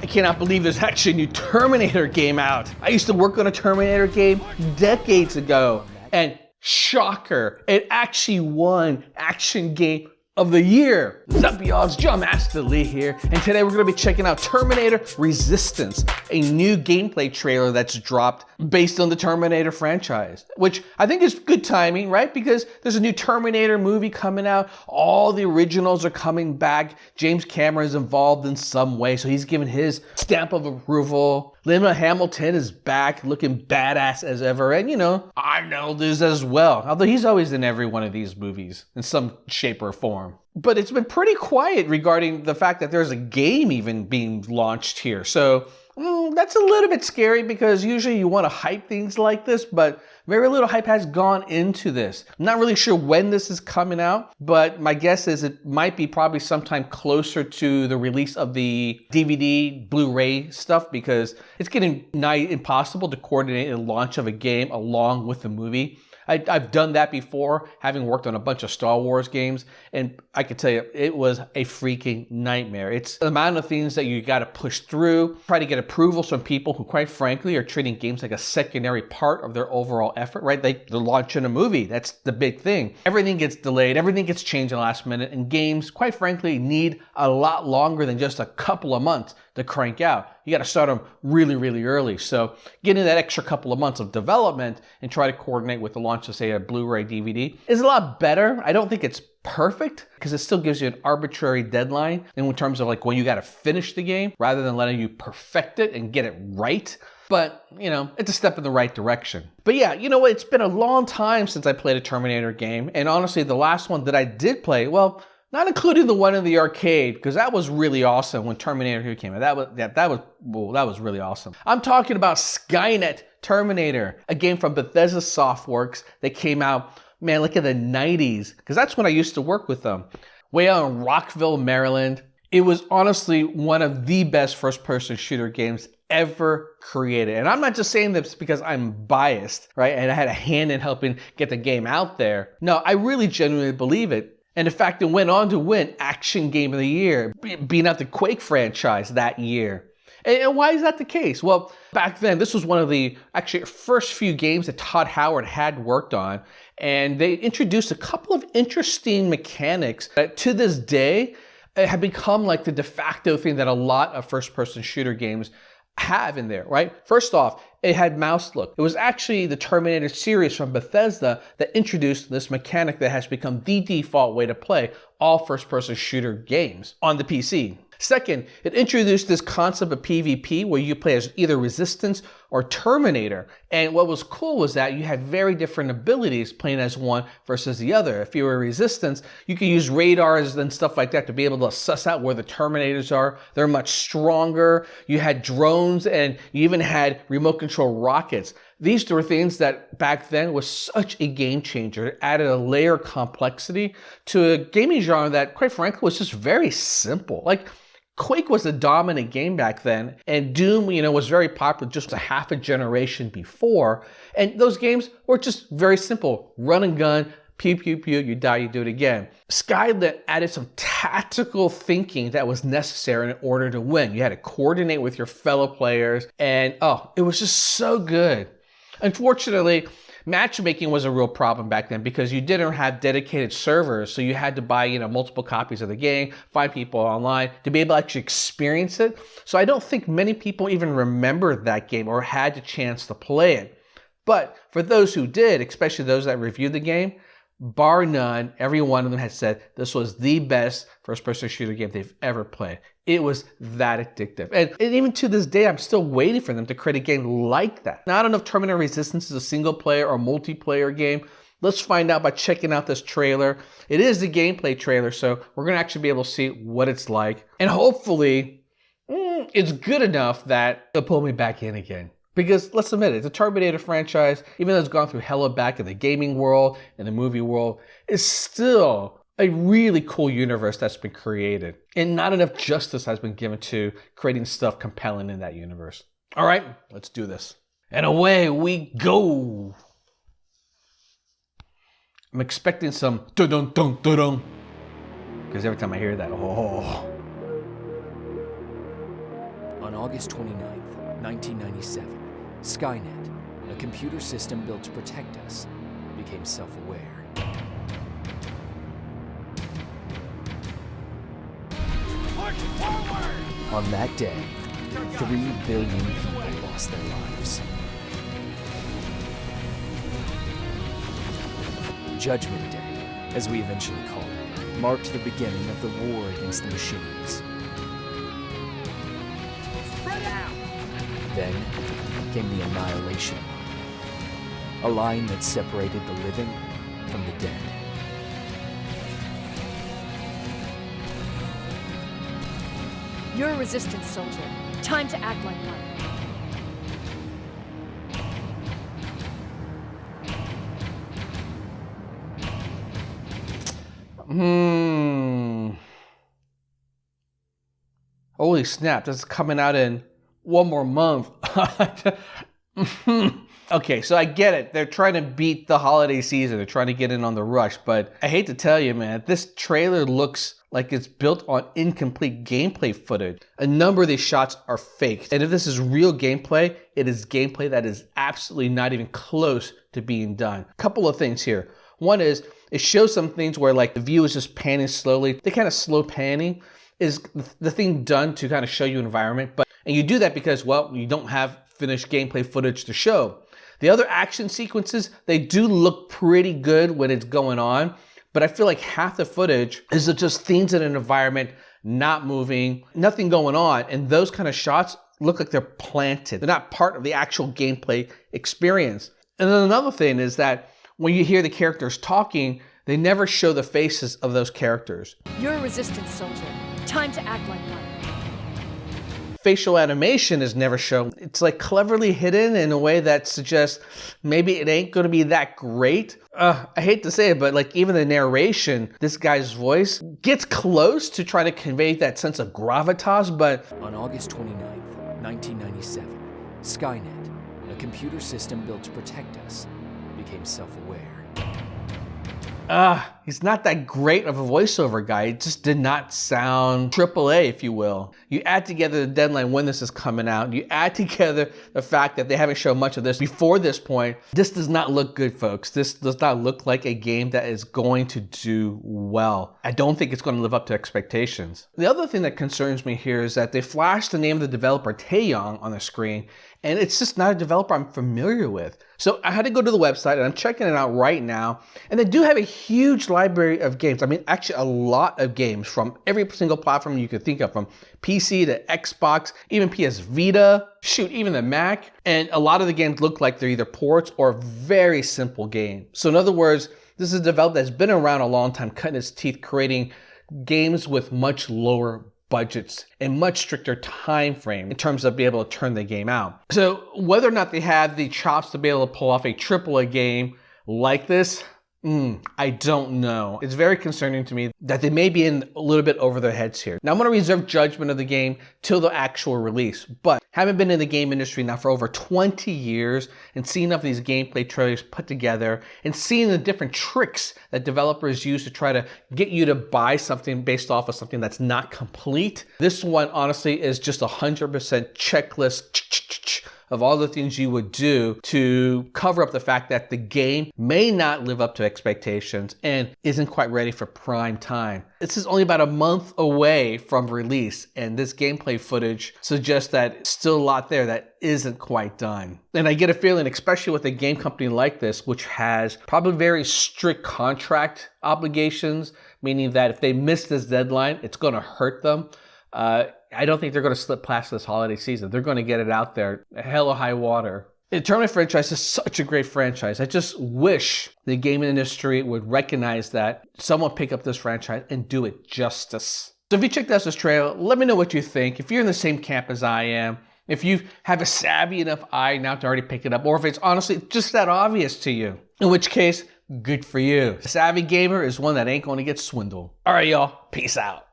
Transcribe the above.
I cannot believe there's actually a new Terminator game out. I used to work on a Terminator game decades ago, and shocker, it actually won Action Game of the Year. What's up, y'all? It's John Master Lee here, and today we're going to be checking out Terminator Resistance, a new gameplay trailer that's dropped based on the Terminator franchise, which I think is good timing, right? Because there's a new Terminator movie coming out. All the originals are coming back. James Cameron is involved in some way, so he's given his stamp of approval. Linda Hamilton is back, looking badass as ever, and Arnold is as well, although he's always in every one of these movies in some shape or form. But it's been pretty quiet regarding the fact that there's a game even being launched here. So that's a little bit scary because usually you want to hype things like this, but very little hype has gone into this. I'm not really sure when this is coming out, but my guess is it might be probably sometime closer to the release of the DVD, Blu-ray stuff, because it's getting nigh impossible to coordinate a launch of a game along with the movie. I've done that before, having worked on a bunch of Star Wars games, and I can tell you, it was a freaking nightmare. It's the amount of things that you got to push through, try to get approvals from people who, quite frankly, are treating games like a secondary part of their overall effort, right? They're launching a movie. That's the big thing. Everything gets delayed, everything gets changed in the last minute, and games, quite frankly, need a lot longer than just a couple of months to crank out. You got to start them really, really early. So getting that extra couple of months of development and try to coordinate with the launch of, say, a Blu-ray DVD is a lot better. I don't think it's perfect because it still gives you an arbitrary deadline in terms of like when you got to finish the game rather than letting you perfect it and get it right. But, it's a step in the right direction. But yeah, you know what? It's been a long time since I played a Terminator game. And honestly, the last one that I did play, well, not including the one in the arcade, because that was really awesome when Terminator 2 came out. That was really awesome. I'm talking about Skynet Terminator, a game from Bethesda Softworks that came out, man, look at the 90s, because that's when I used to work with them. Way out in Rockville, Maryland. It was honestly one of the best first-person shooter games ever created. And I'm not just saying this because I'm biased, right? And I had a hand in helping get the game out there. No, I really genuinely believe it. And in fact, it went on to win Action Game of the Year, beating out the Quake franchise that year. And why is that the case? Well, back then, this was one of the actually first few games that Todd Howard had worked on. And they introduced a couple of interesting mechanics that to this day have become like the de facto thing that a lot of first-person shooter games have in there, right? First off, it had mouse look. It was actually the Terminator series from Bethesda that introduced this mechanic that has become the default way to play all first-person shooter games on the PC. Second, it introduced this concept of PvP where you play as either Resistance or Terminator. And what was cool was that you had very different abilities playing as one versus the other. If you were Resistance, you could use radars and stuff like that to be able to suss out where the Terminators are. They're much stronger. You had drones and you even had remote control rockets. These were things that back then was such a game changer. It added a layer of complexity to a gaming genre that, quite frankly, was just very simple. Like, Quake was the dominant game back then, and Doom, was very popular just a half a generation before. And those games were just very simple. Run and gun, pew, pew, pew, you die, you do it again. Skynet added some tactical thinking that was necessary in order to win. You had to coordinate with your fellow players, and it was just so good. Unfortunately, matchmaking was a real problem back then because you didn't have dedicated servers, so you had to buy, multiple copies of the game, find people online to be able to actually experience it. So I don't think many people even remembered that game or had the chance to play it. But for those who did, especially those that reviewed the game, bar none, every one of them had said this was the best first-person shooter game they've ever played. It was that addictive. And even to this day, I'm still waiting for them to create a game like that. Now, I don't know if Terminator Resistance is a single-player or multiplayer game. Let's find out by checking out this trailer. It is the gameplay trailer, so we're going to actually be able to see what it's like. And hopefully, it's good enough that it'll pull me back in again. Because let's admit it, the Terminator franchise, even though it's gone through hell and back in the gaming world and the movie world, is still a really cool universe that's been created. And not enough justice has been given to creating stuff compelling in that universe. All right, let's do this. And away we go. I'm expecting some dun-dun-dun-dun-dun. Because every time I hear that, On August 29th, 1997, Skynet, a computer system built to protect us, became self-aware. On that day, 3 billion people lost their lives. Judgment Day, as we eventually called it, marked the beginning of the war against the machines. Spread out! Then came the annihilation line, a line that separated the living from the dead. You're a resistance soldier. Time to act like one. Holy snap, this is coming out in one more month. Okay, so I get it. They're trying to beat the holiday season. They're trying to get in on the rush. But I hate to tell you, man, this trailer looks like it's built on incomplete gameplay footage. A number of these shots are faked. And if this is real gameplay, it is gameplay that is absolutely not even close to being done. A couple of things here. One is, it shows some things where like the view is just panning slowly. The kind of slow panning is the thing done to kind of show you environment. And you do that because, well, you don't have finished gameplay footage to show. The other action sequences, they do look pretty good when it's going on, but I feel like half the footage is just things in an environment not moving, nothing going on, and those kind of shots look like they're planted. They're not part of the actual gameplay experience. And then another thing is that when you hear the characters talking, they never show the faces of those characters. You're a resistance soldier. Time to act like one. Facial animation is never shown. It's like cleverly hidden in a way that suggests maybe it ain't going to be that great. I hate to say it, but like even the narration, this guy's voice gets close to trying to convey that sense of gravitas, but... On August 29th, 1997, Skynet, a computer system built to protect us, became self-aware. He's not that great of a voiceover guy. It just did not sound AAA, if you will. You add together the deadline when this is coming out. You add together the fact that they haven't shown much of this before this point. This does not look good, folks. This does not look like a game that is going to do well. I don't think it's going to live up to expectations. The other thing that concerns me here is that they flashed the name of the developer, Taeyong, on the screen, and it's just not a developer I'm familiar with. So I had to go to the website, and I'm checking it out right now. And they do have a huge library of games. I mean, actually a lot of games from every single platform you could think of, from PC to Xbox, even PS Vita, shoot, even the Mac. And a lot of the games look like they're either ports or very simple games. So in other words, this is a developer that's been around a long time, cutting its teeth, creating games with much lower budgets and much stricter time frame in terms of being able to turn the game out. So whether or not they have the chops to be able to pull off a AAA game like this, I don't know. It's very concerning to me that they may be in a little bit over their heads here. Now I'm going to reserve judgment of the game till the actual release, but having been in the game industry now for over 20 years and seeing enough of these gameplay trailers put together and seeing the different tricks that developers use to try to get you to buy something based off of something that's not complete, this one honestly is just 100% checklist of all the things you would do to cover up the fact that the game may not live up to expectations and isn't quite ready for prime time. This is only about a month away from release, and this gameplay footage suggests that it's still a lot there that isn't quite done. And I get a feeling, especially with a game company like this, which has probably very strict contract obligations, meaning that if they miss this deadline, it's going to hurt them. I don't think they're going to slip past this holiday season. They're going to get it out there, hell or high water. The Terminator franchise is such a great franchise. I just wish the gaming industry would recognize that, someone pick up this franchise and do it justice. So if you checked out this trailer, let me know what you think. If you're in the same camp as I am, if you have a savvy enough eye now to already pick it up, or if it's honestly just that obvious to you, in which case, good for you. A savvy gamer is one that ain't going to get swindled. All right, y'all. Peace out.